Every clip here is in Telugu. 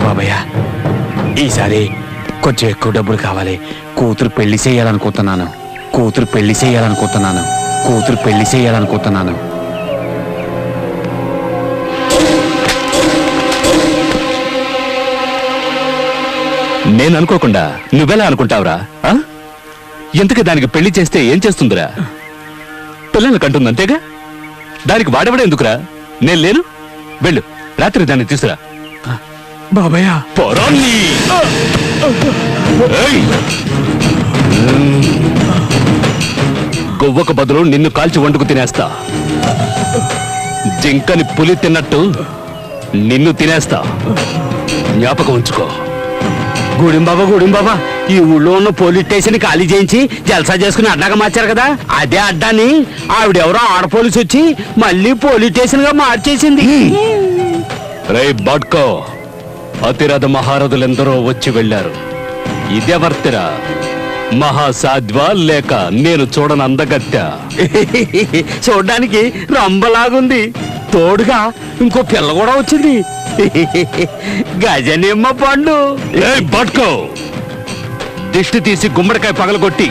బాబయ్య, ఈసారి కొంచెం ఎక్కువ డబ్బులు కావాలి. కూతురు పెళ్లి చేయాలనుకుంటున్నాను. నేను అనుకోకుండా నువ్వెలా అనుకుంటావురా? ఎందుకు దానికి పెళ్లి చేస్తే ఏం చేస్తుందిరా? పిల్లల్ని కంటుంది అంతేగా. దానికి వాడేవాడే ఎందుకురా? నేను లేను. వెళ్ళు, రాత్రి దాన్ని తీసురా. బాబయ్య, గొవ్వకు బదులు నిన్ను కాల్చి వండుకు తినేస్తా. జింకని పులి తిన్నట్టు నిన్ను తినేస్తా. జ్ఞాపకం ఉంచుకో. గూడెంబాబా, ఈ ఊళ్ళో ఉన్న పోలీస్ స్టేషన్ ఖాళీ చేయించి జల్సా చేసుకుని అడ్డాగా మార్చారు కదా, అదే అడ్డాని ఆవిడెవరో ఆడ పోలీసు వచ్చి మళ్ళీ పోలీస్ స్టేషన్ గా మార్చేసింది. రే బాడ్కో, అతిరథ మహారథులెందరో వచ్చి వెళ్ళారు. ఇదెవర్తిరా? మహాసాధ్వా లేక నేను చూడని అందగత్య? చూడ్డానికి రంబలాగుంది, తోడుగా ఇంకో పిల్ల కూడా వచ్చింది. గజనిమ్మ పండు. బాడ్కో, దిష్టి తీసి గుమ్మడికాయ పగలగొట్టి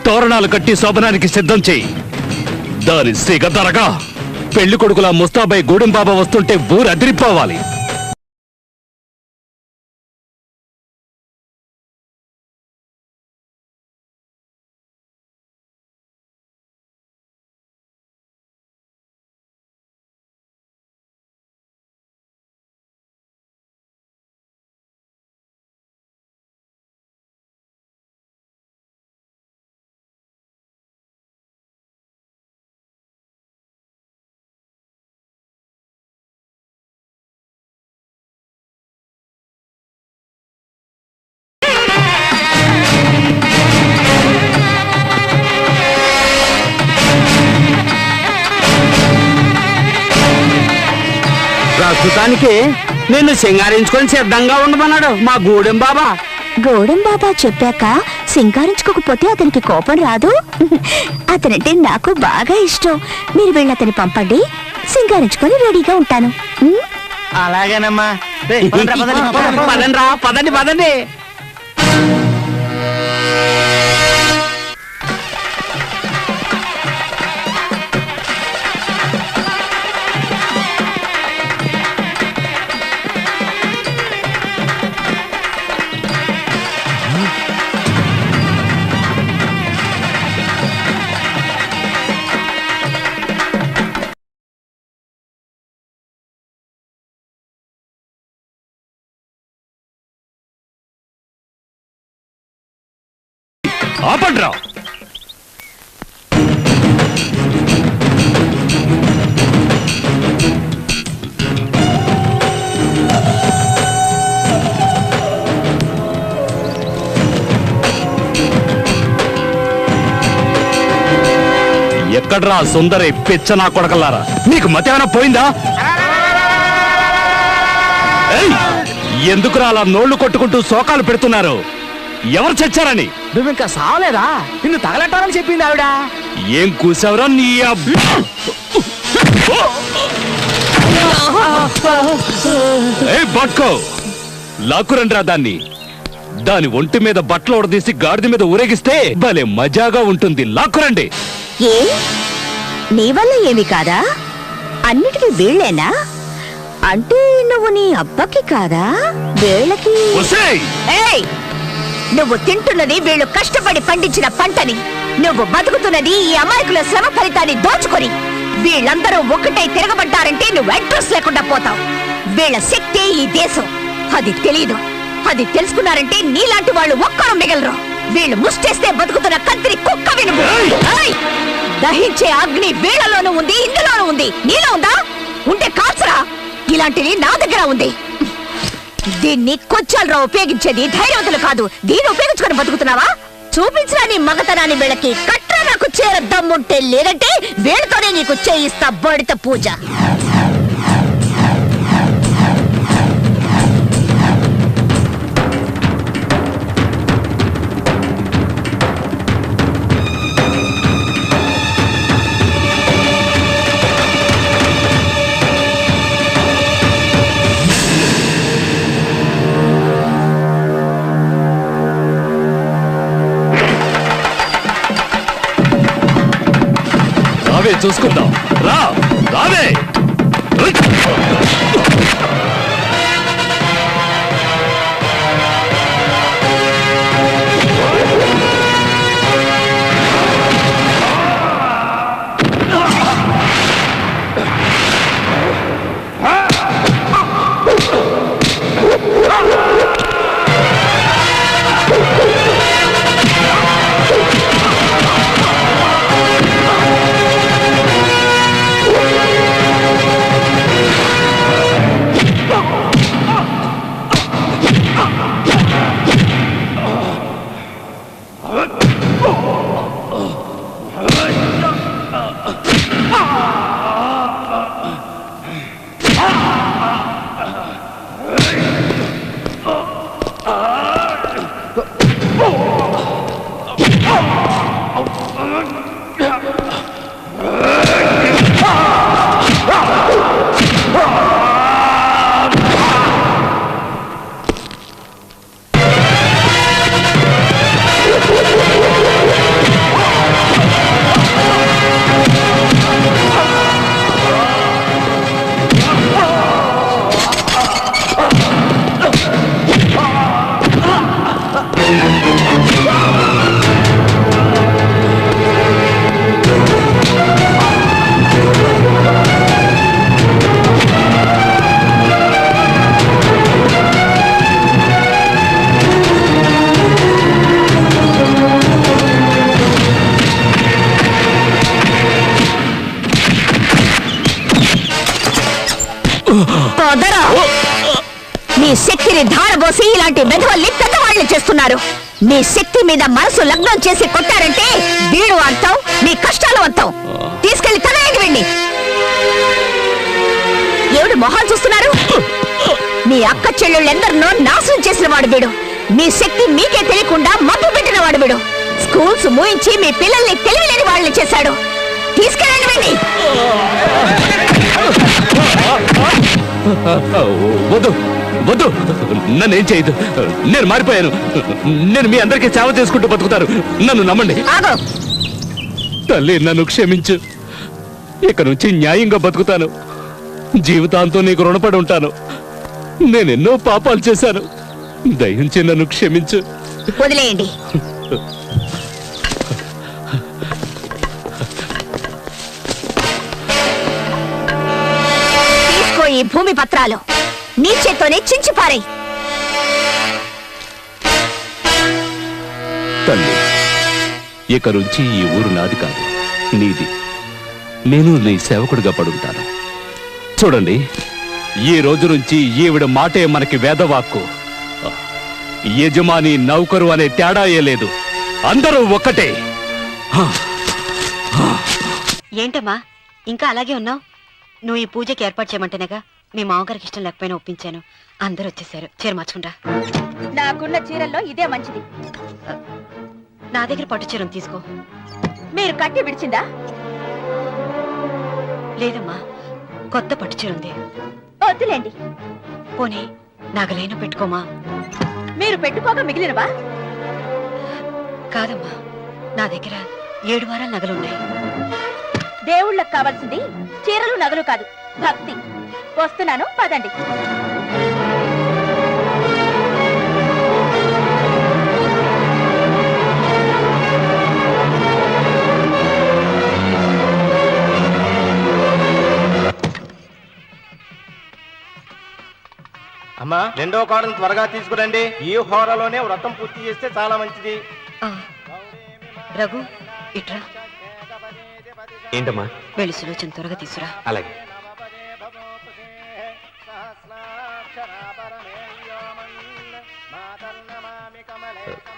తోరణాలు కట్టి శోభనానికి సిద్ధం చెయ్యి. దాని సిగ ధరగా పెళ్లి కొడుకులా ముస్తాబాయి గూడెంబాబా వస్తుంటే ఊరు అదిరిపోవాలి. ప్రస్తుతానికి నిన్ను సింగారించుకొని సిద్ధంగా ఉండమన్నాడు మా గూడెంబాబా. గూడెంబాబా చెప్పాక సింగారించుకోకపోతే అతనికి కోపం రాదు. అతనంటే నాకు బాగా ఇష్టం. మీరు వెళ్ళి అతన్ని పంపండి, సింగారించుకొని రెడీగా ఉంటాను. అలాగేనమ్మా. పదండి. ఆపండ్రా. ఎక్కడ్రా సుందరి పిచ్చనా కొడకల్లారా? నీకు మతేమైనా పోయిందా? ఎందుకురా అలా నోళ్లు కొట్టుకుంటూ శోకాలు పెడుతున్నారు? ఎవరు చచ్చారని? నువ్వు ఇంకా సావలేదా? నిన్ను తగలట్టాలని చెప్పింది ఆవిడ. ఏం కూసావురా నీ? బట్కో, లాక్కురండ్రా దాన్ని. దాని ఒంటి మీద బట్టలు ఉడదీసి గాడిద మీద ఊరేగిస్తే భలే మజాగా ఉంటుంది. లాక్కురండి. ఏ నీ వల్ల ఏమి కాదా? అన్నిటికీ వీళ్ళేనా? అంటే నువ్వు నీ అబ్బకి కాదా? వీళ్ళకి నువ్వు తింటున్నది వీళ్ళు కష్టపడి పండించిన పంటని, నువ్వు బతుకుతున్నది ఈ అమాయకుల శ్రమ ఫలితాన్ని దోచుకొని. వీళ్ళందరూ ఒక్కటై తిరగబడ్డారంటే నువ్వు అడ్రస్ లేకుండా పోతావు. వీళ్ళ శక్తి ఈ దేశం, అది తెలీదు. అది తెలుసుకున్నారంటే నీలాంటి వాళ్ళు ఒక్కరు మిగలరు. వీళ్ళు ముష్టేస్తే బతుకుతున్న కత్తిరి కుక్క వినుము. దహించే అగ్ని వీళ్ళలోనూ ఉంది, ఇందులోనూ ఉంది. నీలో ఉందా? ఉంటే కాల్చరా. ఇలాంటిది నా దగ్గర ఉంది. దీన్ని కొంచెంరా ఉపయోగించేది, ధైర్యవంతులు కాదు. దీన్ని ఉపయోగించుకొని బతుకుతున్నావా? చూపించరా నీ మగతనాన్ని. వీళ్ళకి కట్రా నాకు చేర దమ్ముంటే, లేదంటే వీళ్ళతోనే నీకు చేయిస్తా బడిత పూజ. చూసుకుందాం. రా రావే. మీ శక్తిని ధారబోసి ఇలాంటి మెదవల్ని పెద్దవాళ్ళు చేస్తున్నారు. మీ శక్తి మీద మనసు లగ్నం చేసి కొట్టారంటే వీడు అంతం, మీ కష్టాలు అంతం. తీసుకెళ్లి తనయండి వెండి. ఎవడు మొహాలు చూస్తున్నారు? మీ అక్క చెల్లెళ్ళెందరినో నాశనం చేసిన వాడు వీడు. మీ శక్తి మీకే తెలియకుండా మబ్బు పెట్టిన వాడు వీడు. స్కూల్స్ మూయించి మీ పిల్లల్ని తెలియలేని వాళ్ళని చేశాడు. తీసుకెళ్ళండి వెండి. వద్దు వద్దు, నన్నేం చేయదు. నేను మారిపోయాను. నేను మీ అందరికీ సేవ చేసుకుంటూ బతుకుతాను. నన్ను నమ్మండి. తల్లి, నన్ను క్షమించు. ఇక నుంచి న్యాయంగా బతుకుతాను. జీవితాంతం నీకు రుణపడి ఉంటాను. నేనెన్నో పాపాలు చేశాను. దయించి నన్ను క్షమించు. వదిలేయండి. తీసుకో ఈ భూమి పత్రాలు. నీ చేత్తోనే చించిపారే. తల్లి, ఇక నుంచి ఈ ఊరు నాది కాదు, నీది. నేను నీ సేవకుడిగా పడుంటాను. చూడండి, ఈ రోజు నుంచి ఈవిడ మాటే మనకి వేదవాక్కు. యజమాని నౌకరు అనే తేడాయే లేదు. అందరూ ఒక్కటే. ఏంటమ్మా ఇంకా అలాగే ఉన్నావు? నువ్వు ఈ పూజకి ఏర్పాటు చేయమంటేనేగా మీ మామగారికి ఇష్టం లేకపోయినా ఒప్పించాను. అందరూ వచ్చేసారు. చీర మార్చుకుంటా. నాకున్న చీరల్లో ఇదే మంచిది. నా దగ్గర పట్టు చీరను తీసుకో. మీరు కట్టి విడిచిందా? లేదమ్మా, కొత్త పట్టు చీర ఉంది. వద్దులేండి. పోనీ నగలైనా పెట్టుకోమా. మీరు పెట్టుకోక మిగిలినవా? కాదమ్మా, నా దగ్గర 7 వారాల నగలున్నాయి. దేవుళ్ళకు కావాల్సింది చీరలు నగలు కాదు, భక్తి. వస్తున్నాను, పదండి. అమ్మా, 2వ కాడను త్వరగా తీసుకురండి. ఈ హోరాలోనే వ్రతం పూర్తి చేస్తే చాలా మంచిది. రఘు, ఇట్రా. ఏంటమ్మా? వెళ్ళి సులోచన త్వరగా తీసురా. అలాగే.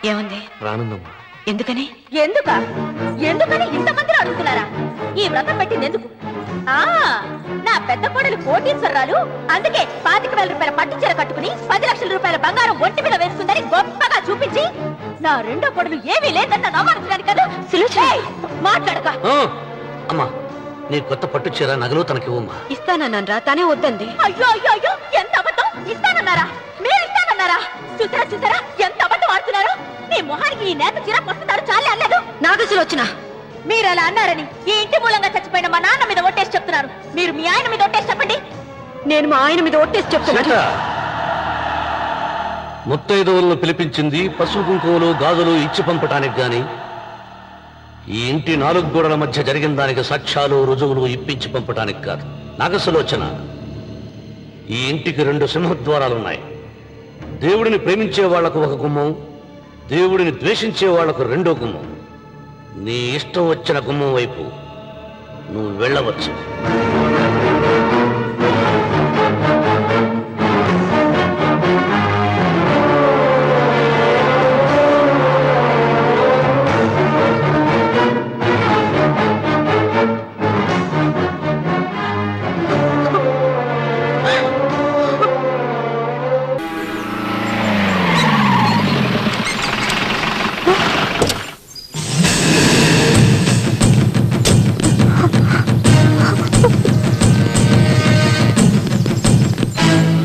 ఏమంది? రానుందమ్మా. ఎందుకని? ఎందుకని ఇంతమంది అడుగుతున్నారా? ఈ వ్రతం పెట్టింది ఎందుకు? నా పెద్ద కోడలు కోటీశ్వరరాలు, అందుకే 25,000 రూపాయల పట్టు చీర కట్టుకుని 10 లక్షల రూపాయల బంగారం ఒంటి మీద వేస్తుందని గొప్పగా చూపించి, నా రెండో కోడలు ఏమీ లేదన్న నమ్మకం కదా. మాట్లాడక. అమ్మా, నీ కొత్త పట్టు చీర నగలు తనకి ఇవ్వమ్మా. ఇస్తానన్నారా? తానే వద్దంది. అయ్యో అయ్యో అయ్యో, ఎంత అబద్ధం! ఇస్తానన్నారా? మీరు ఇస్తానన్నారా? చూసారా ఎంత అబద్ధం ఆడుతున్నారు? నీ మొహానికి ఈ నేత చీర వస్తున్నారు చాలే అన్నదు. నాగసులు వచ్చిన మీరు అలా అన్నారని ఈ ఇంటి మూలంగా చచ్చిపోయిన మా నాన్న మీద ఒట్టేసి చెప్తున్నారు. మీరు మీ ఆయన మీద ఒట్టేసి చెప్పండి. నేను మా ఆయన మీద ఒట్టేసి చెప్తున్నాను. సీత, ముత్తైదువులను పిలిపించింది పసుపు కుంకుమలు గాజులు ఇచ్చి పంపటానికి గాని ఈ ఇంటి 4 గోడల మధ్య జరిగిన దానికి సాక్ష్యాలు రుజువులు ఇప్పించి పంపటానికి కాదు. నాగసులోచన, ఈ ఇంటికి 2 సింహద్వారాలున్నాయి. దేవుడిని ప్రేమించే వాళ్లకు ఒక గుమ్మం, దేవుడిని ద్వేషించే వాళ్లకు 2వ గుమ్మం. నీ ఇష్టం వచ్చిన గుమ్మం వైపు నువ్వు వెళ్ళవచ్చు.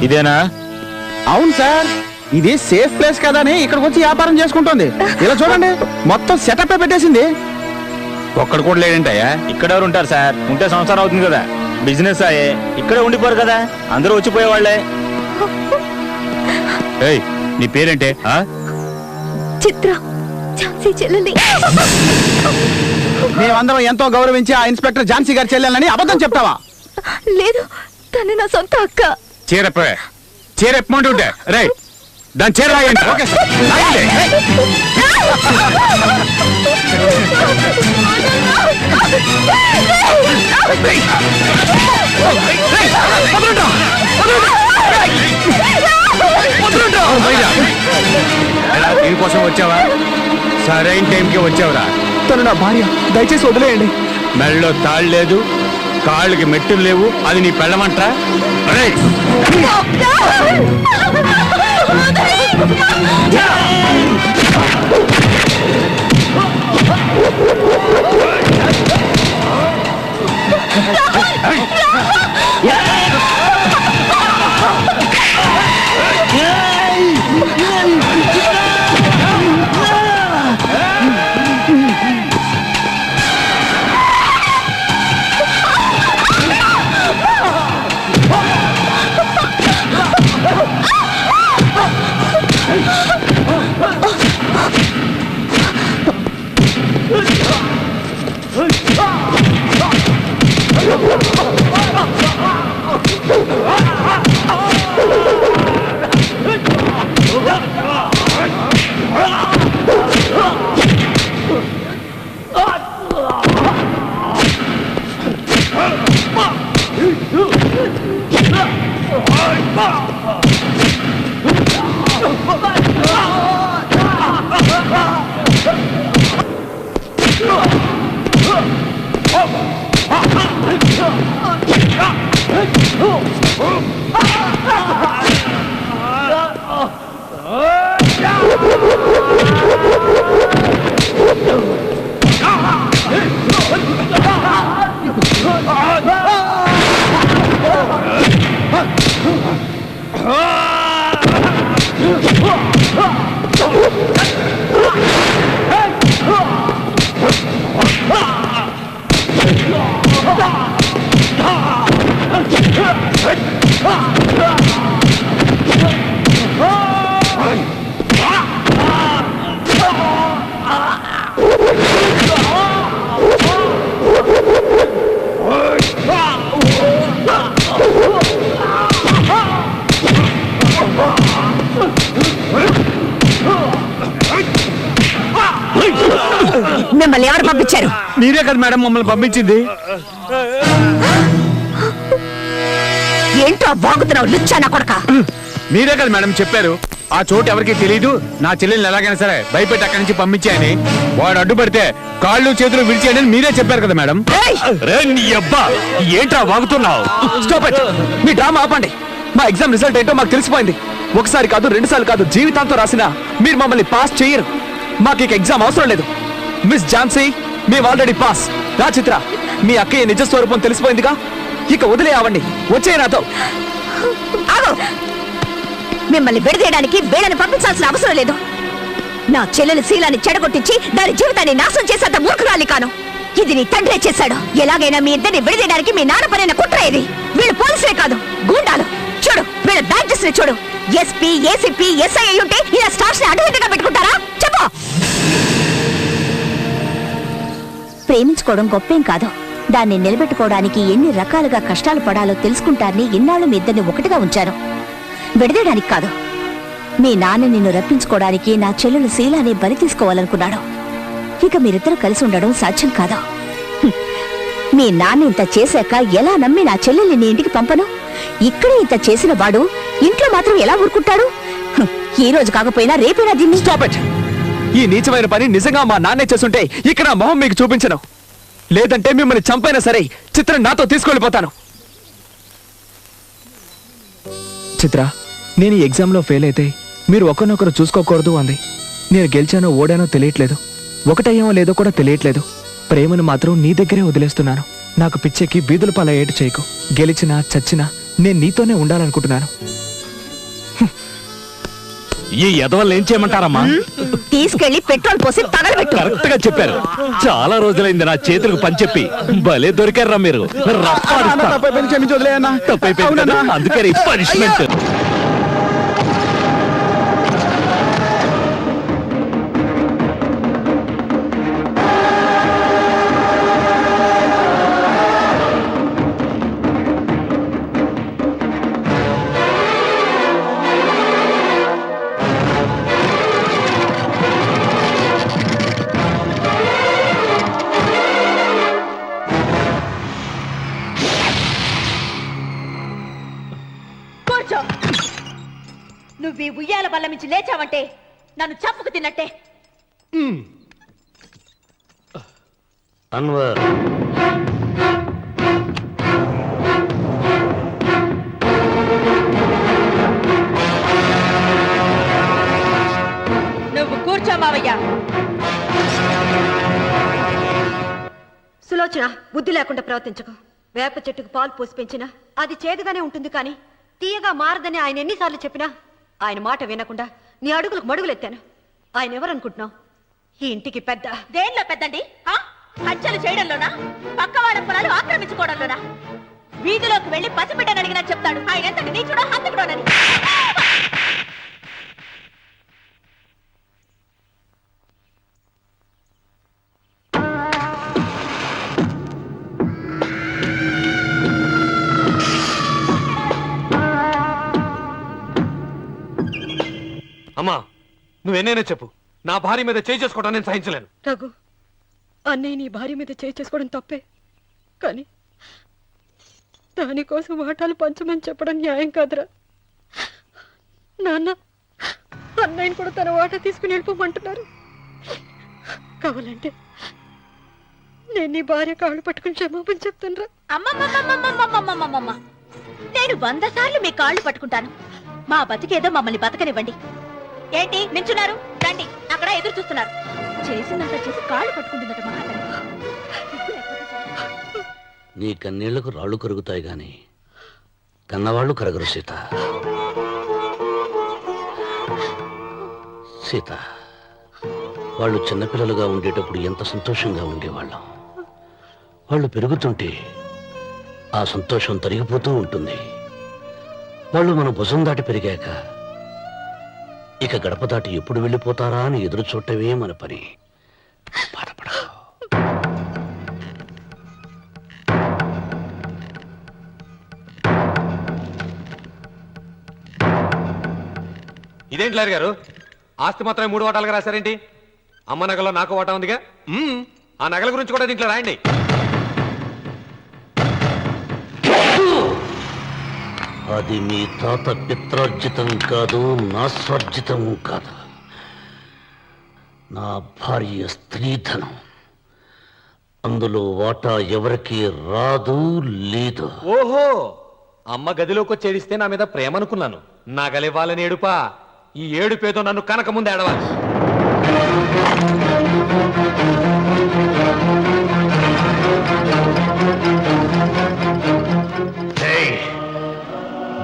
ఇదేనా? అవును సార్, ఇది సేఫ్ ప్లేస్ కదా అని ఇక్కడికి వచ్చి వ్యాపారం చేసుకుంటుంది. ఇలా చూడండి, మొత్తం సెటప్ పెట్టేసింది. ఒక్కడ కూడా లేడంటయ్యా. ఇక్కడ ఎవరు ఉంటారు సార్? ఉంటే సంవత్సరం అవుతుంది కదా. బిజినెస్ అయ్యే ఇక్కడే ఉండిపోరు కదా, అందరూ వచ్చిపోయేవాళ్లే. ఏయ్, నీ పేరేంటే? చిత్ర, ఝాన్సీ చెల్లెలి. మేమందరం ఎంతో గౌరవించి ఆ ఇన్స్పెక్టర్ ఝాన్సీ గారి చెల్లెలని అబద్ధం చెప్తావా? లేదు, తను నా సొంత అక్క. చీరెప్పమంటుంటే రే దాని చీర లాగండి. ఓకే సార్, లాగండి. దీనికోసం వచ్చావా? సరైన టైంకి వచ్చావురా. తను నా భార్య, దయచేసి వదిలేయండి. మెడలో తాళ్ళు లేదు, కాళ్ళకి మెట్టులు లేవు, అది నీ పెళ్ళమంటరా? మిమ్మల్ని ఎవరు పంపించారు? మీరే కదా మేడం మమ్మల్ని పంపించింది. ఏంటో బాగుతున్నావు లుచ్చానా కొడక? మీరే కదా మేడం చెప్పారు ఆ చోటు ఎవరికి తెలీదు, నా చెల్లెల్ని ఎలాగైనా సరే భయపెట్టి అక్కడి నుంచి పంపించాయని. వాడు అడ్డుపడితే కాళ్ళు చేతులు విడిచేయని మీరే చెప్పారు కదా మేడం. ఏంట్రా వాగుతున్నావు? Stop it. మీ డ్రామా ఆపండి. మా ఎగ్జామ్ రిజల్ట్ ఏంటో మాకు తెలిసిపోయింది. ఒకసారి కాదు, 2 సార్లు కాదు, జీవితాంతో రాసినా మీరు మమ్మల్ని పాస్ చేయరు. మాకు ఇక ఎగ్జామ్ అవసరం లేదు. మిస్ ఝాన్సీ, మేము ఆల్రెడీ పాస్. రా చిత్ర, మీ అక్కయ్య నిజ స్వరూపం తెలిసిపోయిందిగా, ఇక వదిలేయావండి. వచ్చే నాతో. మిమ్మల్ని విడదీయడానికి వీళ్ళని పంపించాల్సిన అవసరం లేదు. నా చెల్లెలి శీలాన్ని చెడగొట్టించి దాని జీవితాన్ని నాశనం చేసేంత మూర్ఖురాలి కాను. ఇది నీ తండ్రే చేశాడు. ఎలాగైనా మీ ఇద్దరిని విడదీయడానికి మీ నాన్న పనిన కుట్ర ఇది. వీళ్ళు పోలీసులే కాదు, గూండాలు. చూడు వీళ్ళ బ్యాడ్జెస్ ని చూడు. ఎస్పీ, ఏసీపీ, ఎస్ఐ అయ్యుంటే ఇలా స్టార్స్ ని అడ్డుదిడ్డంగా పెట్టుకుంటారా? చెప్పు. ప్రేమించుకోవడం గొప్పేం కాదు. దాన్ని నిలబెట్టుకోవడానికి ఎన్ని రకాలుగా కష్టాలు పడాలో తెలుసుకుంటారని ఇన్నాళ్ళు మీ ఇద్దరిని ఒకటిగా ఉంచాను. విడదీయడానికి కాదు. మీ నాన్న నిన్ను రప్పించుకోవడానికి నా చెల్లెలు శీలాన్ని బలి తీసుకోవాలనుకున్నాడు. ఇక మీరిద్దరూ కలిసి ఉండడం సాధ్యం కాదు. మీ నాన్న ఇంత చేశాక ఎలా నమ్మి నా చెల్లెల్ని నీ ఇంటికి పంపను? ఇక్కడే ఇంత చేసిన వాడు ఇంట్లో మాత్రం ఎలా ఊరుకుంటాడు? ఈ రోజు కాకపోయినా రేపైనా దీన్ని. Stop it. ఈ నీచమైన పని నిజంగా మా నాన్నే చేస్తుంటే ఇక్కడ మొహం మీకు చూపించను. లేదంటే మిమ్మల్ని చంపైనా సరే చిత్ర నాతో తీసుకెళ్ళిపోతాను. చిత్ర, నేను ఈ ఎగ్జామ్లో ఫెయిల్ అయితే మీరు ఒకరినొకరు చూసుకోకూడదు అంది. నేను గెలిచానో ఓడానో తెలియట్లేదు, ఒకటయ్యామో లేదో కూడా తెలియట్లేదు. ప్రేమను మాత్రం నీ దగ్గరే వదిలేస్తున్నాను. నాకు పిచ్చెక్కి బీదుల పాల ఏటు చేయకు. గెలిచినా చచ్చినా నేను నీతోనే ఉండాలనుకుంటున్నాను. ఈ ఎదవల్ని ఏం చేయమంటారమ్మా? తీసుకెళ్లి పెట్రోల్ పోసి తగలబెట్టు. కరెక్ట్ గా చెప్పారు. చాలా రోజులైంది నా చేతులకు పని చెప్పి. భలే దొరికారా మీరు. తప్పైపోయింది కదా, అందుకని పనిష్మెంట్. నువ్వు ఈ ఉయ్యాల బల్ల నుంచి లేచావంటే నన్ను చంపుకు తిన్నట్టే. అన్వర్, నువ్వు కూర్చో మావయ్య. సులోచన, బుద్ధి లేకుండా ప్రవర్తించకు. వేప చెట్టుకు పాలు పోసి పెంచినా అది చేదుగానే ఉంటుంది, కానీ తీయగా మారదని ఆయన ఎన్నిసార్లు చెప్పినా ఆయన మాట వినకుండా నీ అడుగులకు మడుగులెత్తాను. ఆయన ఎవరనుకుంటున్నావు? ఈ ఇంటికి పెద్ద. దేనిలో పెద్దండి? హత్యలు చేయడంలోనా? పక్కవాడ పొలాలు ఆక్రమించుకోవడంలోనా? వీధిలోకి వెళ్లి పసిబిడ్డని అడిగినా చెప్తాడు ఆయన ఎంత నీచుడో హంతకుడోనని. అమ్మా, నువ్వెన్నైనా చెప్పు, నా భార్య మీద చేయి చేసుకోవడం నేను సహించలేను. రఘు, అన్నయ్య నీ భార్య మీద చేయి చేసుకోవడం తప్పే, కానీ దానికోసం వాటాలు పంచమని చెప్పడం న్యాయం కాదురా. నాన్న అన్నయ్యని కూడా తన వాటా తీసుకుని వెళ్ళిపోమంటున్నారు. కావాలంటే నేను నీ భార్య కాళ్ళు పట్టుకుని క్షమాపణ చెప్తానురా. అమ్మమ్మమ్మమ్మమ్మమ్మమ్మమ్మమ్మ, నేను 100 సార్లు మీ కాళ్ళు పట్టుకుంటాను. మా బతికేదో మమ్మల్ని బతకనివ్వండి. ఏంటి నించున్నారు? రండి, అక్కడ ఎదురు చూస్తున్నారు. చేసిందంత చేసి కాళ్ళు పట్టుకుంటుందట మహాతల్లి. నీ కన్నీళ్లకు రాళ్ళు కరుగుతాయి గాని కన్నవాళ్ళు కరగరు సీత. సీత, వాళ్ళు చిన్నపిల్లలుగా ఉండేటప్పుడు ఎంత సంతోషంగా ఉండేవాళ్ళం. వాళ్ళు పెరుగుతుంటే ఆ సంతోషం తరిగిపోతూ ఉంటుంది. వాళ్ళు మన భుజం దాటి పెరిగాక ఇక గడప దాటి ఎప్పుడు వెళ్ళిపోతారా అని ఎదురు చూడటమే మన పని. బాధపడ. ఇదేంటి లాయర్ గారు, ఆస్తి మాత్రమే 3 వాటాలుగా రాశారేంటి? అమ్మ నగలో నాకు వాటా ఉందిగా. ఆ నగల గురించి కూడా దీంట్లో రాయండి. అది మీ తాత పిత్రార్జితం కాదు, నా స్వార్జితం కాదు. నా భార్య స్త్రీధనం. అందులో వాటా ఎవరికి రాదు, లేదు. ఓహో, అమ్మ గదిలోకి వచ్చి ఏడిస్తే నా మీద ప్రేమ అనుకున్నాను. నగలివ్వాలని ఏడుపా. ఈ ఏడుపేదో నన్ను కనక ముందు ఏడవాలి.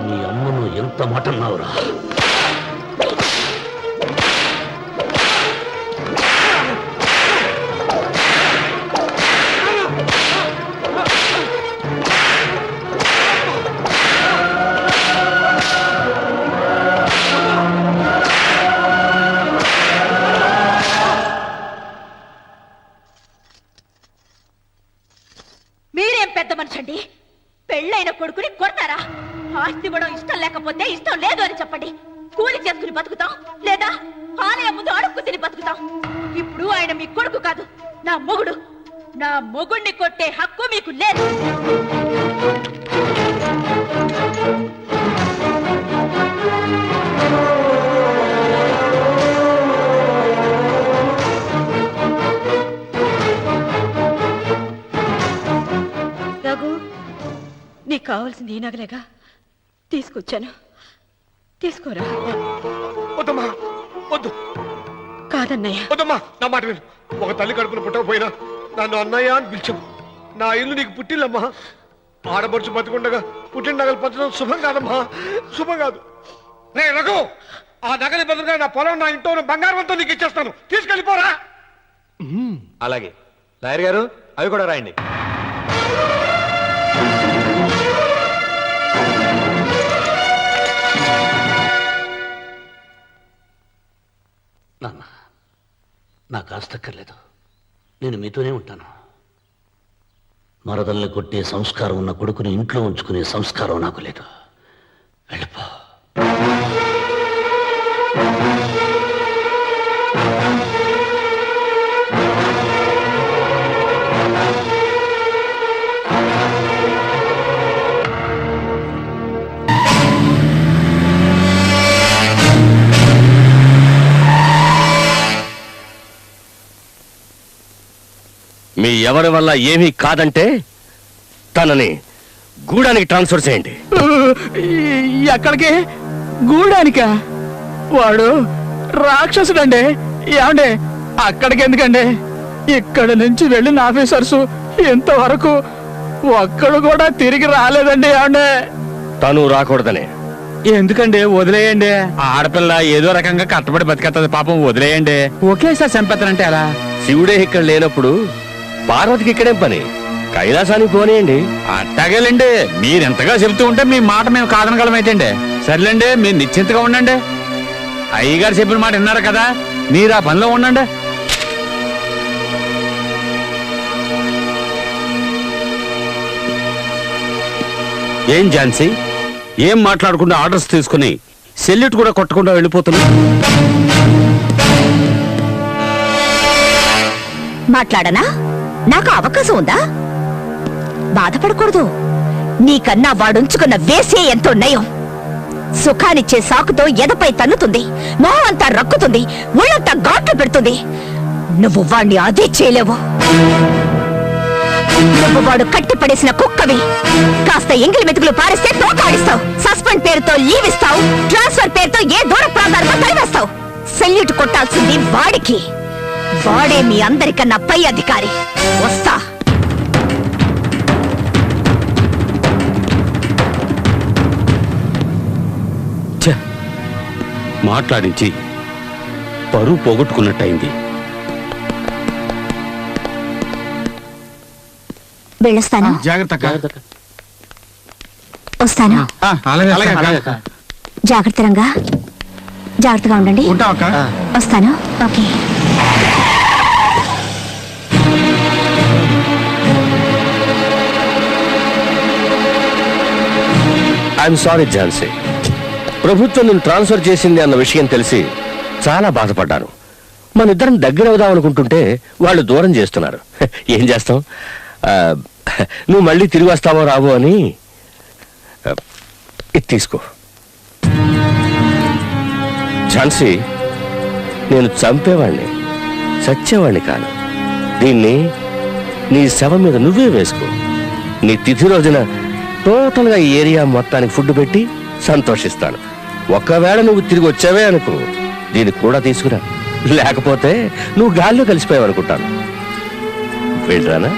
నీ అమ్మను ఎంత మాట అన్నావురా? లేకపోతే ఇష్టం లేదు అని చెప్పండి. కూలి చేసుకుని బతుకుతాం, లేదా ఆలయం ముందు అడుక్కు తిని బతుకుతాం. ఇప్పుడు ఆయన మీ కొడుకు కాదు, నా మొగుడు. నా మొగుణ్ణి కొట్టే హక్కు మీకు లేదు. రఘు, నీకు కావాల్సింది ఈ నగలేగా, తీసుకొచ్చాను. తీసుకోరా. వద్దమ్మా, వద్దు. కాదన్నయ్య. వద్దమ్మా, నా మాట విను. ఒక తల్లి కడుపును పుట్టకపోయినా నన్ను అన్నయ్య అని పిలిచావు. నా ఇల్లు నీకు పుట్టిల్లమ్మా. ఆడబడుచు బతికుండగా పుట్టిన నగలు పంచడం శుభం కాదమ్మా, శుభం కాదు. రే రఘు, ఆ నగలి బదులుగా నా పొలం, నా ఇంట్లో ఉన్న బంగారంతో నీకు ఇచ్చేస్తాను. తీసుకెళ్ళిపోరా. అలాగే లాయర్ గారు, అవి కూడా రాయండి. నాన్న, నాకు ఆస్తక్కర్లేదు. నేను మీతోనే ఉంటాను. మరదల్ని కొట్టే సంస్కారం ఉన్న కొడుకుని ఇంట్లో ఉంచుకునే సంస్కారం నాకు లేదు. వెళ్ళిపో. మీ ఎవరి వల్ల ఏమీ కాదంటే తనని గూడానికి ట్రాన్స్ఫర్ చేయండి. ఎక్కడికి? గూడానికా? వాడు రాక్షసుడండి. ఏమండి, అక్కడికి ఎందుకండి? ఇక్కడ నుంచి వెళ్ళిన ఆఫీసర్స్ ఇంతవరకు ఒక్కడు కూడా తిరిగి రాలేదండి. ఏమండి, తను రాకూడదనే. ఎందుకండి? వదిలేయండి. ఆడపిల్ల ఏదో రకంగా కట్టబడి బతికేస్తుంది, పాపం వదిలేయండి. ఒకేసారి చంపేస్తానంటే ఎలా? శివుడే ఇక్కడ లేనప్పుడు పార్వతికి ఇక్కడేం పని? కైలాసానికి పోనీయండి. అట్టాగేలండి. మీరెంతగా చెబుతూ ఉంటే మీ మాట మేము కాదనగలమైతేండి. సర్లేండి, మీరు నిశ్చింతగా ఉండండి. అయ్యగారు చెప్పిన మాట విన్నారు కదా, మీరు ఆ పనిలో ఉండండి. ఏం ఝాన్సీ, ఏం మాట్లాడకుండా ఆర్డర్స్ తీసుకుని సెల్యూట్ కూడా కొట్టకుండా వెళ్ళిపోతున్నా? మాట్లాడనా? నాకు అవకాశం ఉందా? బాధపడకూడదు. నీకన్నా వాడుంచుకున్న వేసే ఎంతో నయం. సుఖానిచ్చే సాకుతో ఎదపై తన్నుతుంది, మొహం అంతా రక్కుతుంది, ఒళ్ళంతా ఘాట్లు పెడుతుంది. నువ్వు వాణ్ణి అదే చేయలేవు. నువ్వు వాడు కట్టి పడేసిన కుక్కవి. కాస్త ఎంగిలి మెతుకులు పారిస్తే తోకాడిస్తావు, సస్పెండ్ పేరుతో లీవ్ ఇస్తావు, ట్రాన్స్ఫర్ పేరుతో ఏ దూర ప్రాంతాలకు తరివేస్తావు. సెల్యూట్ కొట్టాల్సింది వాడికి. వాడే మీ అందరికన్నా పై అధికారి. వస్తా. మాట్లాడించి పరువు పోగొట్టుకున్నట్టయింది. వెళ్ళొస్తాను. జాగ్రత్త. వస్తాను. జాగ్రత్తగా జాగ్రత్తగా ఉండండి. వస్తాను. ఓకే. I'm sorry Jhansi. ప్రభుత్వం నేను ట్రాన్స్ఫర్ చేసింది అన్న విషయం తెలిసి చాలా బాధపడ్డాను. మన ఇద్దరం దగ్గర అవుదాం అనుకుంటుంటే వాళ్ళు దూరం చేస్తున్నారు. ఏం చేస్తాం? నువ్వు మళ్ళీ తిరిగి వస్తావో రావో అని ఇది తీసుకో. ఝాన్సీ, నేను చంపేవాణ్ణి, చచ్చేవాణ్ణి కాను. దీన్ని నీ శవం మీద నువ్వే వేసుకో. నీ తిథి రోజున టోటల్గా ఈ ఏరియా మొత్తానికి ఫుడ్ పెట్టి సంతోషిస్తాను. ఒకవేళ నువ్వు తిరిగి వచ్చావే అనుకో, దీన్ని కూడా తీసుకురా. లేకపోతే నువ్వు గాల్లో కలిసిపోయావు అనుకుంటాను. వెళ్ళరానా?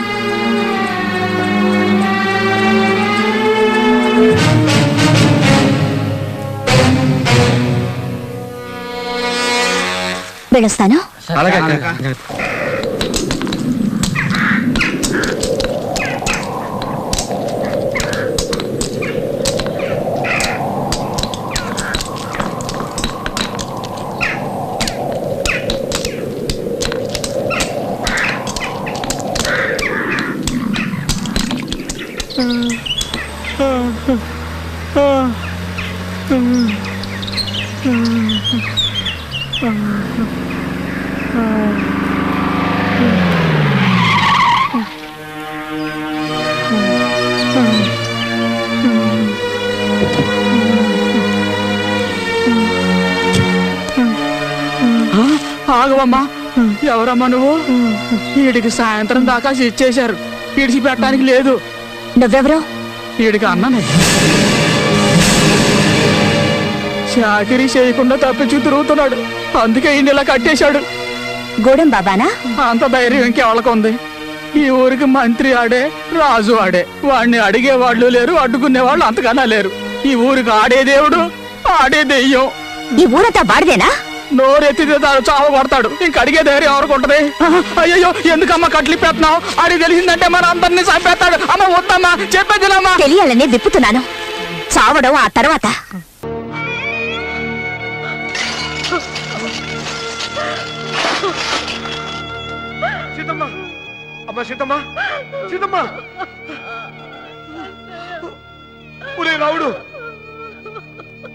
వెళ్ళొస్తాను. ఆగవమ్మా, ఎవరమ్మా నువ్వు? వీడికి సాయంత్రం దాకా ఇచ్చేశారు, ఇడిచి పెట్టడానికి లేదు. నువ్వెవరో? వీడికి అన్ననే. చాకరీ చేయకుండా తప్పించి తిరుగుతున్నాడు, అందుకే ఈయన ఇలా కట్టేశాడు. గూడెం బాబానా? అంత ధైర్యం ఇంకెవరికి ఉంది? ఈ ఊరికి మంత్రి ఆడే, రాజు ఆడే. వాడిని అడిగేవాళ్ళు లేరు, అడ్డుకునేవాళ్ళు అంతకన్నా లేరు. ఈ ఊరికి ఆడే దేవుడు, ఆడే దెయ్యం. ఈ ఊరంతా బాడిదేనా? నోరెత్తితే చావ కొడతాడు, ఇంక అడిగే ధైర్యం ఎవరికి ఉంటది? అయ్యో, ఎందుకమ్మా కట్లిపెత్తున్నావు? అడిగి తెలిసిందంటే మన అందరినీ చంపేస్తాడు. అమ్మ వద్దమ్మా, చెప్పేదిలమ్మా. తెలియాలని విప్పుతున్నాను, చావడం ఆ తర్వాత. సీతమ్మ, అమ్మ సీతమ్మ, సీతమ్మ, ఒరే రావుడు,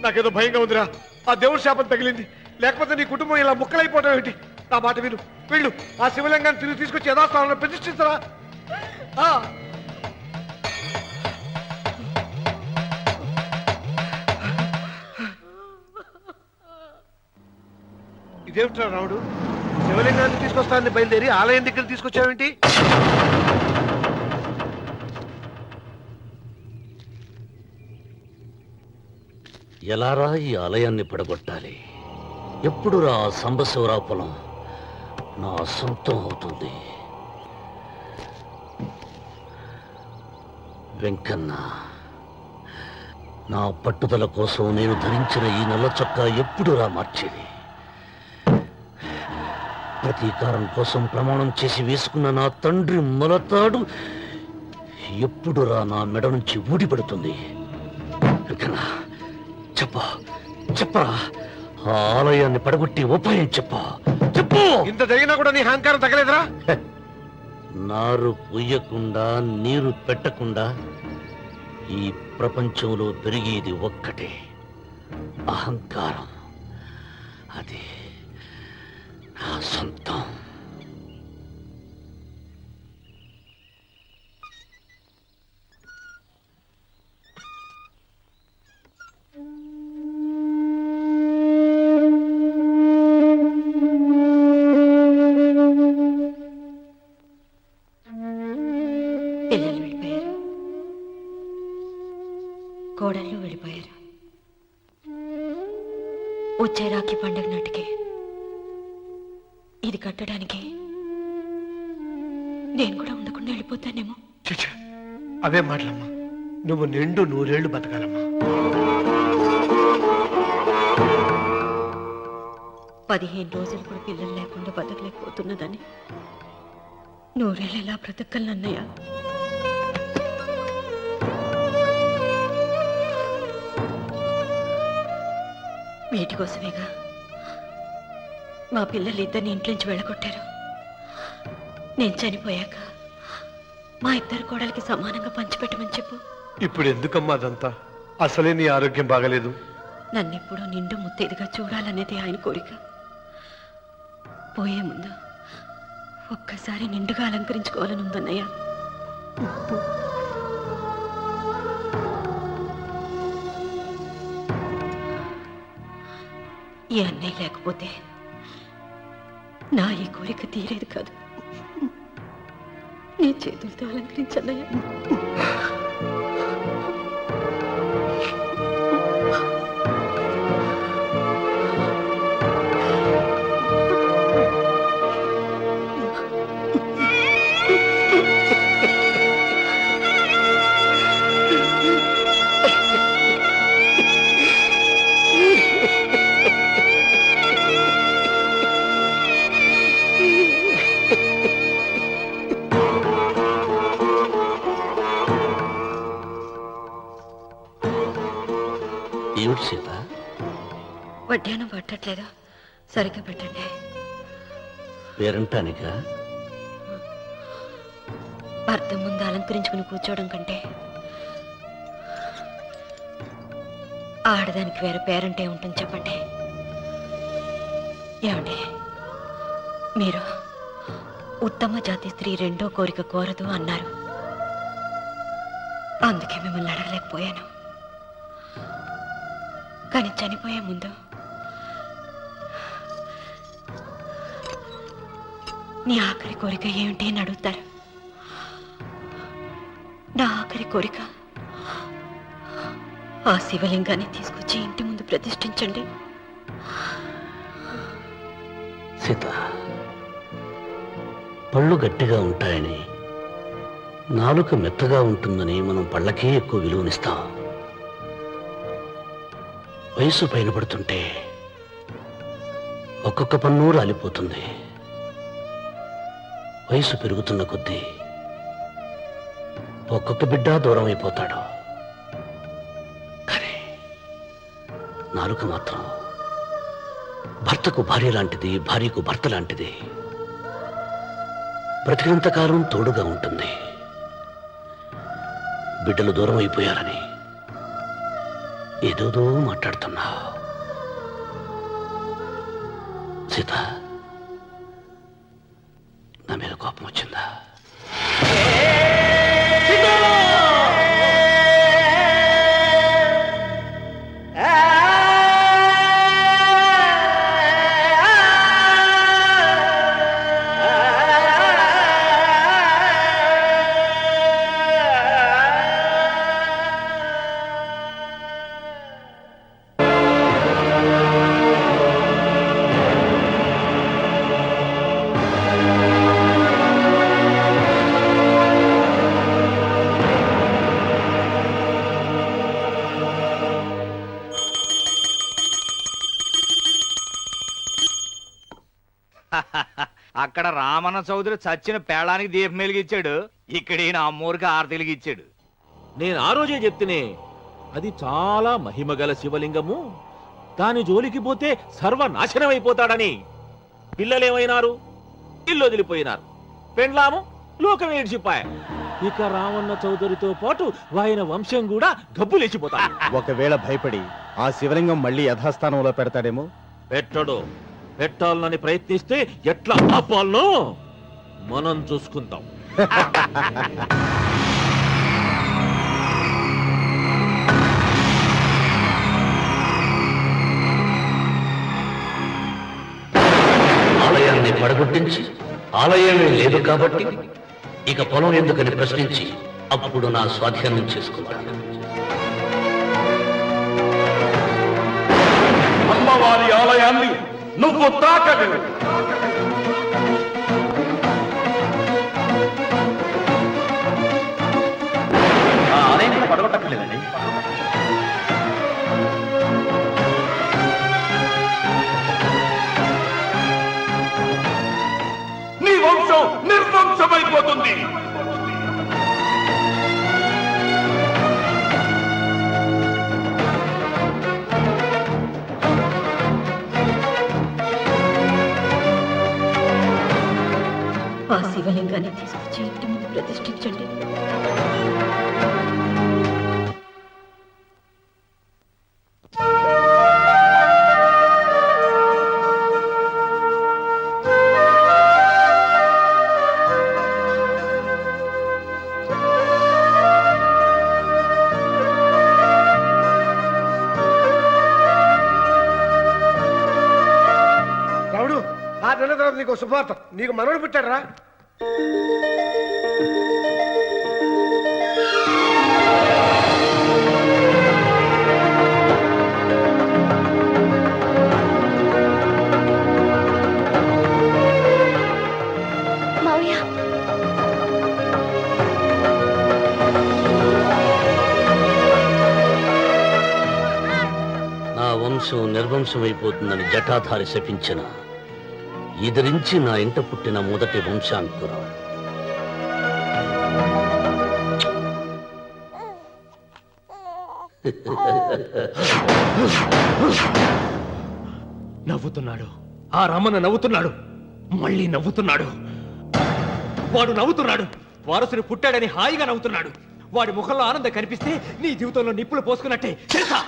నాకేదో భయంగా ఉందిరా. ఆ దేవుడి శాపం తగిలింది, లేకపోతే నీ కుటుంబం ఇలా ముక్కలైపోవడం ఏంటి? నా మాట విను, వెళ్ళు. ఆ శివలింగాన్ని తిరిగి తీసుకొచ్చి యథాస్థానంలో ప్రతిష్ఠించరా. ఇదేమిట్రా రావుడు, శివలింగాన్ని తీసుకొస్తానని బయలుదేరి ఆలయం దగ్గర తీసుకొచ్చావేంటి? ఎలారా ఈ ఆలయాన్ని పడగొట్టాలి? ఎప్పుడురా సంబశివరావు పొలం నా సొంతం అవుతుంది? వెంకన్న, నా పట్టుదల కోసం నేను ధరించిన ఈ నల్ల చొక్కా ఎప్పుడురా మార్చేది? ప్రతీకారం కోసం ప్రమాణం చేసి వేసుకున్న నా తండ్రి మొలతాడు ఎప్పుడురా నా మెడ నుంచి ఊడిపడుతుంది? వెంకన్న, చెప్పరా, ఆ ఆలయాన్ని పడగొట్టి ఉపాయం చెప్పు. ఇంత జరిగినా కూడా నీ అహంకారం తగలేదురా? నారు పొయ్యకుండా నీరు పెట్టకుండా ఈ ప్రపంచంలో పెరిగేది ఒక్కటే, అహంకారం. అది నా సొంతం. పిల్లలు వెళ్ళిపోయారు, కోడళ్ళు వెళ్ళిపోయారు. వచ్చే రాఖీ పండుగ నాటికే ఇది కట్టడానికి నేను కూడా ఉండకుండా వెళ్ళిపోతానేమో. చిచ్చా, అవే మాటలమ్మా. నువ్వు నిండు 100 ఏళ్ళు బతకాలమ్మా. 15 రోజులు కూడా పిల్లలు లేకుండా బతకలేకపోతున్నదని 100 ఏళ్ళు ఎలా బ్రతకలన్నయ్య? వీటి కోసమేగా మా పిల్లలు ఇద్దరిని ఇంట్లోంచి వెళ్ళగొట్టారు. నేను చనిపోయాక మా ఇద్దరు కోడలికి సమానంగా పంచిపెట్టమని చెప్పు. ఇప్పుడు ఎందుకమ్మా అదంతా? అసలే నీ ఆరోగ్యం బాగలేదు. నన్నెప్పుడు నిండు ముత్తైదుగా చూడాలనేది ఆయన కోరిక. పోయే ముందు ఒక్కసారి నిండుగా అలంకరించుకోవాలని ఉందన్నయ్య. ఈ అన్నయ్య లేకపోతే నా ఈ కోరిక తీరేది కాదు. నీ చేతులతో అలంకరించన్నయ్య. ఏమిటి సీత? వడ్డానం పట్టట్లేదు, సరిగ్గా పెట్టండి. పేరంటానికా? భర్త ముందు అలంకరించుకుని కూర్చోవడం కంటే ఆడదానికి వేరే పేరంటే ఉంటుంది చెప్పండి. ఏమండి, మీరు ఉత్తమ జాతి స్త్రీ రెండో కోరిక కోరదు అన్నారు. అందుకే మిమ్మల్ని అడగలేకపోయాను. కానీ చనిపోయే ముందు నీ ఆఖరి కోరిక ఏమిటి అని అడుగుతారు. నా ఆఖరి కోరిక ఆ శివలింగాన్ని తీసుకొచ్చి ఇంటి ముందు ప్రతిష్ఠించండి. సీత, పళ్ళు గట్టిగా ఉంటాయని, నాలుక మెత్తగా ఉంటుందని మనం పళ్ళకే ఎక్కువ విలువనిస్తాం. వయసు పైన పడుతుంటే ఒక్కొక్క పన్ను రాలిపోతుంది. వయసు పెరుగుతున్న కొద్దీ ఒక్కొక్క బిడ్డ దూరం అయిపోతాడు. కానీ నాలుక మాత్రం భర్తకు భార్య లాంటిది, భార్యకు భర్త లాంటిది. బ్రతికినంతకాలం తోడుగా ఉంటుంది. బిడ్డలు దూరం అయిపోయారని ఏదోదో మాట్లాడుతున్నా. సీత, నా మీద కోపం వచ్చిందా? అక్కడ రామన్న చౌదరి చచ్చిన పేళానికి దీపం వెలిగించాడు. ఇక్కడ ఈయన అమ్మూరికి ఆరతి వెలిగించాడు. నేను ఆ రోజే చెప్తేనే అది చాలా మహిమగల శివలింగము, దాని జోలికి పోతే సర్వనాశనం అయిపోతాడని. పిల్లలేమైనారు? ఇల్లు వదిలిపోయినారు. పెండ్లాము లోకం ఏడ్చిపాయ. ఇక రామన్న చౌదరితో పాటు ఆయన వంశం కూడా గబ్బులేచిపోతాడు. ఒకవేళ భయపడి ఆ శివలింగం మళ్ళీ యథాస్థానంలో పెడతాడేమో. పెట్టడు. పెట్టాలని ప్రయత్నిస్తే ఎట్లా ఆపాలనో మనం చూసుకుంటాం. ఆలయాన్ని పడగొట్టించి ఆలయమే లేదు కాబట్టి ఇక పొలం ఎందుకని ప్రశ్నించి అప్పుడు నా స్వాధీనం చేసుకోవాలి. అమ్మవారి ఆలయాన్ని నువ్వు తాకలేవు. ఆ ఆలయం పడగొట్టక్కర్లేదండి. నీ వంశం నిర్వంశమైపోతుంది. ఆ శివలింగాన్ని తీసుకొచ్చి ఇంటి ముందు ప్రతిష్ఠించండి. రావుడు, ఆ నెల తర్వాత నీకు శుభవార్త. నీకు మనవడు పుట్టారా? నా వంశం నిర్వంశమైపోతుందని జటాధారి శపించిన ఎదిరించి నా ఇంట పుట్టిన మొదటి వంశాంకురం. నవ్వుతున్నాడు. ఆ రమణ నవ్వుతున్నాడు. మళ్ళీ నవ్వుతున్నాడు. వాడు నవ్వుతున్నాడు. వారసుని పుట్టాడని హాయిగా నవ్వుతున్నాడు. వాడి ముఖంలో ఆనందం కనిపిస్తే నీ జీవితంలో నిప్పులు పోసుకున్నట్టే తెలుసా?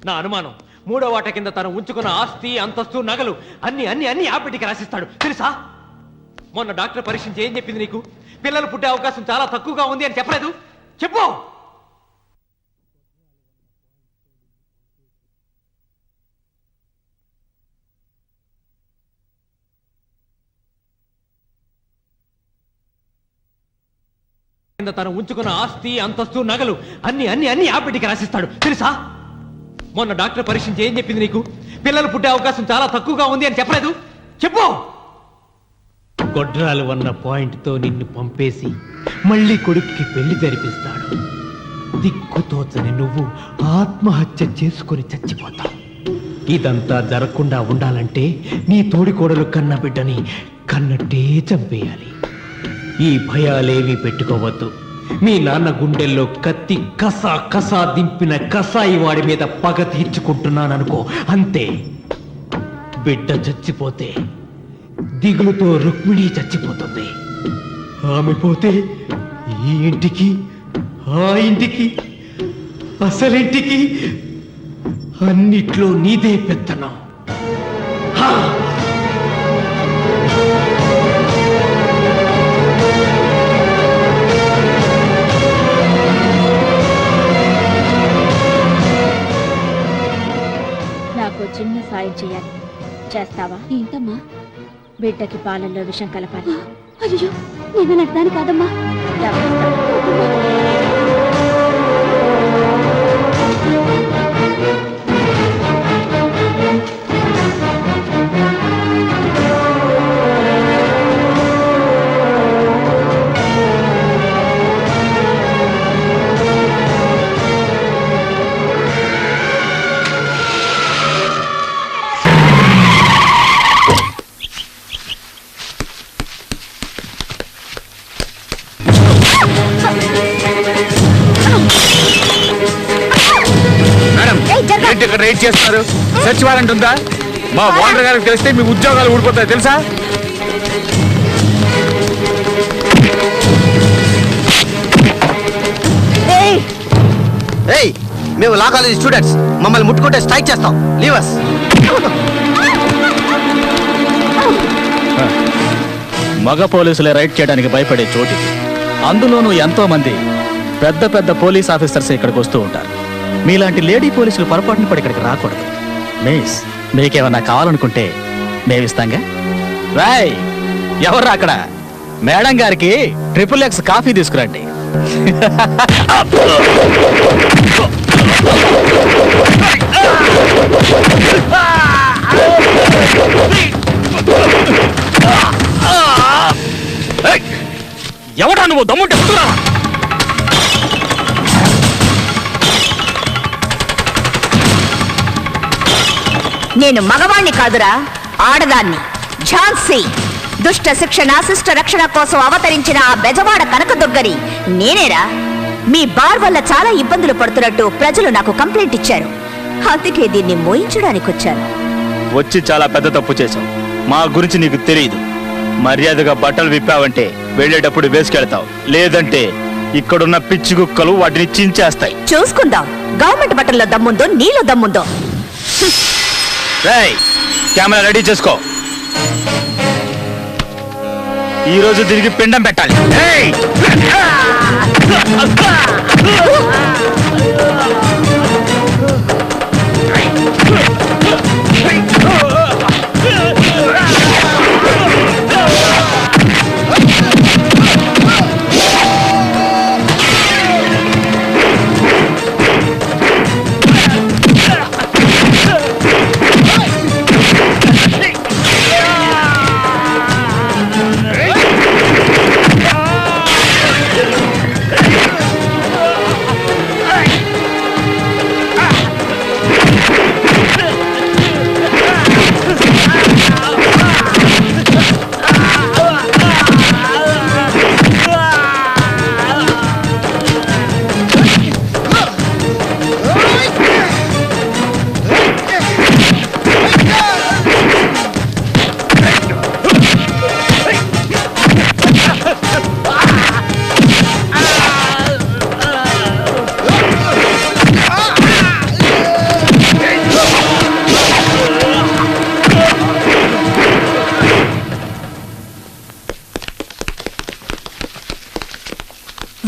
నా అనుమానం మూడో వాట కింద తను ఉంచుకున్న ఆస్తి అంతస్తు నగలు అన్ని అన్ని అన్ని ఆ పెట్టికి రాసిస్తాడు తెలుసా? మొన్న డాక్టర్ పరీక్షించి ఏం చెప్పింది నీకు? పిల్లలు పుట్టే అవకాశం చాలా తక్కువగా ఉంది అని చెప్పలేదు? చెప్పు. తను ఉంచుకున్న ఆస్తి అంతస్తు నగలు అన్ని అన్ని అన్ని ఆ పెట్టికి రాసిస్తాడు తెలుసా? మొన్న డాక్టర్ పరీక్షించి ఏం చెప్పింది నీకు? పిల్లలు పుట్టే అవకాశం చాలా తక్కువగా ఉంది అని చెప్పలేదు? చెప్పు. గొడ్రాలు అన్న పాయింట్తో నిన్ను పంపేసి మళ్ళీ కొడుక్కి పెళ్లి జరిపిస్తాడు. దిక్కుతోచని నువ్వు ఆత్మహత్య చేసుకుని చచ్చిపోతావు. ఇదంతా జరగకుండా ఉండాలంటే నీ తోడికోడలు కన్న బిడ్డని కన్నట్టే చంపేయాలి. ఈ భయాలేవి పెట్టుకోవద్దు. మీ నాన్న గుండెల్లో కత్తి కసా కసా దింపిన కసాయి వాడి మీద పగ తీర్చుకుంటున్నాననుకో, అంతే. బిడ్డ చచ్చిపోతే దిగులుతో రుక్మిణి చచ్చిపోతుంది. ఆమె పోతే ఈ ఇంటికి ఆ ఇంటికి అసలింటికి అన్నిట్లో నీదే పెత్తనం. నాకు చిన్న సాయం చేయాలి, చేస్తావా? ఏంటమ్మా? బిడ్డకి పాలల్లో విషం కలపాలి. అయ్యో, నేను నడ్డాను కాదమ్మా. ఇక్కడ రైడ్ చేస్తున్నారు. సెర్చ్ వారెంట్ ఉందా? మా ఓనర్ గారికి తెలిస్తే మీ ఉద్యోగాలు ఊడిపోతాయి తెలుసా? మేము లా కాలేజ్ స్టూడెంట్స్, మమ్మల్ని ముట్టుకుంటే స్ట్రైక్ చేస్తాం. లీవర్స్. మగ పోలీసులే రైడ్ చేయడానికి భయపడే చోటు, అందులోనూ ఎంతో మంది పెద్ద పెద్ద పోలీస్ ఆఫీసర్స్ ఇక్కడికి వస్తూ ఉంటారు. మీలాంటి లేడీ పోలీసులు పొరపాటున పడి ఇక్కడికి రాకూడదు. మిస్, మీకేమన్నా కావాలనుకుంటే మేమిస్తాంగా. రాయ్, ఎవర్రా అక్కడ? మేడం గారికి XXX కాఫీ తీసుకురండి. ఎవడా నువ్వు? దమ్ముంటే వస్తురా. నేను మగవాణ్ణి కాదురా, ఆడదాన్ని. ఝాన్సీ. దుష్ట శిక్షణ శిష్ట రక్షణ కోసం అవతరించిన ఆ బెజవాడ కనకదుర్గని నేనేరా. మీ బార్ వల్ల చాలా ఇబ్బందులు పడుతున్నట్టు ప్రజలు నాకు కంప్లైంట్ ఇచ్చారు. అందుకే దీన్ని మోయించడానికి వచ్చాను. వచ్చి చాలా పెద్ద తప్పు చేశావు. మా గురించి నీకు తెలియదు. మర్యాదగా బట్టలు విప్పావంటే వెళ్ళేటప్పుడు వేసుకెళ్తావు, లేదంటే ఇక్కడున్న పిచ్చి కుక్కలు వాటిని చించేస్తాయి. చూసుకుందాం గవర్నమెంట్ బట్టల్లో దమ్ముందో నీలో దమ్ముందో. రేయ్, కెమెరా రెడీ చేసుకో. ఈ రోజు తిరిగి పిండం పెట్టాలి.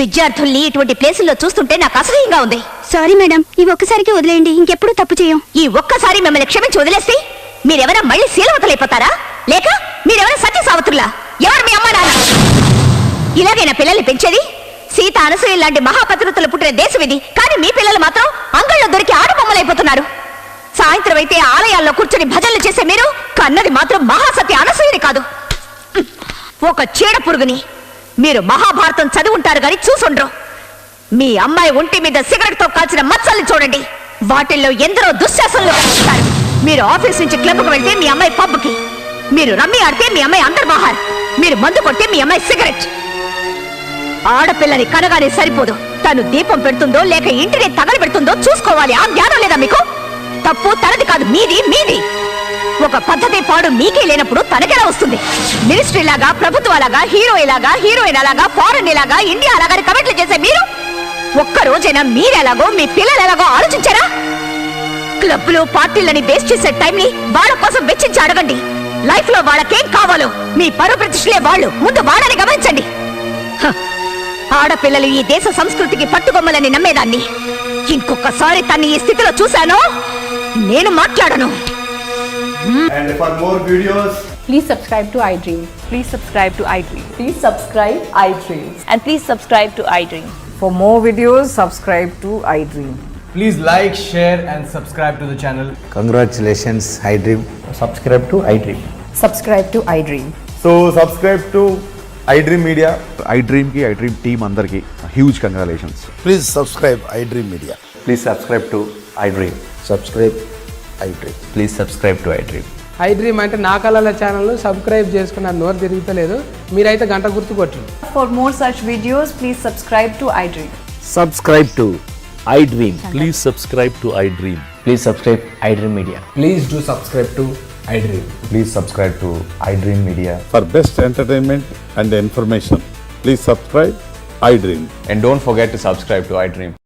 విద్యార్థుల్ని ఇటువంటి ప్లేసుల్లో చూస్తుంటే నాకు అసహ్యంగా ఉంది. సారీ మేడం, ఈ ఒక్కసారికి వదిలేయండి, ఇంకెప్పుడు తప్పు చేయం. ఈ ఒక్కసారి మిమ్మల్ని క్షమించి వదిలేస్తే మీరెవరా మళ్ళీ శీలవతలైపోతారా, లేక మీరెవరా సత్య సావతుల్లా? ఎవరు మీ అమ్మ నాన్న? ఇలాగైనా పిల్లల్ని పెంచేది? సీత అనసూయ లాంటి మహాపతివ్రతలు పుట్టిన దేశం ఇది. కానీ మీ పిల్లలు మాత్రం అంగళ్ళలో దొరికి ఆడబొమ్మలైపోతున్నారు. సాయంత్రం అయితే ఆలయాల్లో కూర్చొని భజనలు చేసే మీరు కన్నది మాత్రం మహాసత్య అనసూయని కాదు, ఒక చీడ పురుగుని. మీరు మహాభారతం చదివి ఉంటారు కానీ చూసుండ్రు. మీ అమ్మాయి ఒంటి మీద సిగరెట్ తో కాల్చిన మచ్చల్ని చూడండి. వాటిల్లో ఎందరో దుశ్శాసనలు కనిపిస్తారు. మీరు ఆఫీస్ నుంచి క్లబ్కు వెళ్తే మీ అమ్మాయి పబ్కి, మీరు రమ్మి ఆడితే మీ అమ్మాయి అంతర్బహార్, మీరు మందు కొట్టే మీ అమ్మాయి సిగరెట్. ఆడపిల్లని కనగానే సరిపోదు, తను దీపం పెడుతుందో లేక ఇంటిని తగలబెడుతుందో చూసుకోవాలి. ఆ జ్ఞానం లేదా మీకు? తప్పు తనది కాదు, మీది మీది. ఒక పద్ధతి పాడు మీకే లేనప్పుడు తనకెలా వస్తుంది? మినిస్ట్రీ లాగా, ప్రభుత్వాలాగా, హీరోయిన్ అలాగా, ఫారెన్ లాగా, ఇండియా అలాగా కమెంట్లు చేసే మీరు ఒక్క రోజైనా మీరెలాగో మీ పిల్లలు ఎలాగో ఆలోచించారా? క్లబ్లు పార్టీలని వేస్ట్ చేసే టైంని వాళ్ళ కోసం వెచ్చించి అడగండి. లైఫ్ లో వాళ్ళకేం కావాలో మీ పరువు ప్రతిష్టలే వాళ్ళు. ముందు వాళ్ళని గమనించండి. ఆడపిల్లలు ఈ దేశ సంస్కృతికి పట్టుకొమ్మలని నమ్మేదాన్ని. ఇంకొకసారి తన్ని ఈ స్థితిలో చూశానో నేను మాట్లాడను. And for more videos, please subscribe to iDream. Please subscribe to iDream. Please subscribe iDream. And please subscribe to iDream. For more videos, subscribe to iDream. please like, share and subscribe to the channel. Congratulations, iDream. Subscribe to iDream. Subscribe to iDream. So subscribe to iDream Media. iDream ki iDream team andarki huge congratulations. Please subscribe iDream Media. Please subscribe to iDream. Subscribe iDream. Please subscribe to iDream. iDream అంటే నా కళల ఛానల్ సబ్స్క్రైబ్ చేసుకున్న నోరు తిరుగుతలేదు, మీరైతే గంట గుర్తు కొట్టండి. For more such videos, please subscribe to iDream. Subscribe to iDream. Please subscribe to iDream. Please subscribe iDream Media. Please do subscribe to iDream. Please subscribe to iDream Media. For best entertainment and information, please subscribe iDream. And don't forget to subscribe to iDream.